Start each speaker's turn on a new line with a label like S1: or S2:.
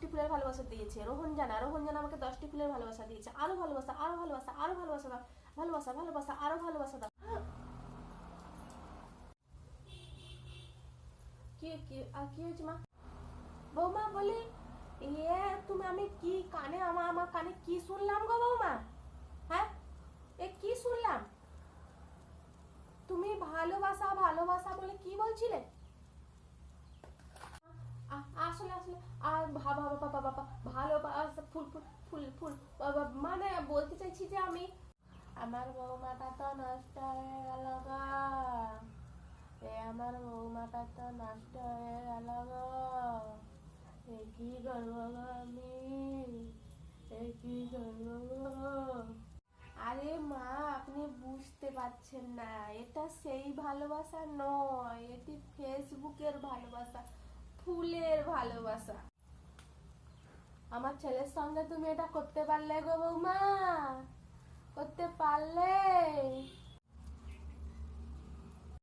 S1: 10টি ফুলের ভালোবাসা দিয়েছে। রোহন জানা আমাকে 10টি ফুলের ভালোবাসা দিয়েছে। আরো ভালোবাসা, আরো ভালোবাসা, আরো ভালোবাসা দাও, ভালোবাসা ভালোবাসা, আরো ভালোবাসা দাও। কি কি আর কি হয়েছে মা? বৌমা বলি, তুমি আমি কি কানে আমার কানে কি শুনলাম গো বৌমা? হ্যাঁ, এ কি শুনলাম? তুমি ভালোবাসা ভালোবাসা বলে কি বলছিলে? আসলে আসলে আর বাবা বাবা বাবা ভালোবাসা ফুল ফুল ফুল ফুল মানে বলতে চাইছি যে আমি আমার বৌমাটা তো নষ্ট হয়ে গেল গো। আমার বৌমাটা তো নষ্ট হয়ে গেল গো। কি করবো গো আমি? কি করবো গো? আরে মা, আপনি বুঝতে পারছেন না, এটা সেই ভালোবাসা নয়, এটি ফেসবুকের ভালোবাসা, ফুলের ভালোবাসা। আমার ছেলের সঙ্গে তুমি এটা করতে পারলে গো বৌমা? করতে পারলে?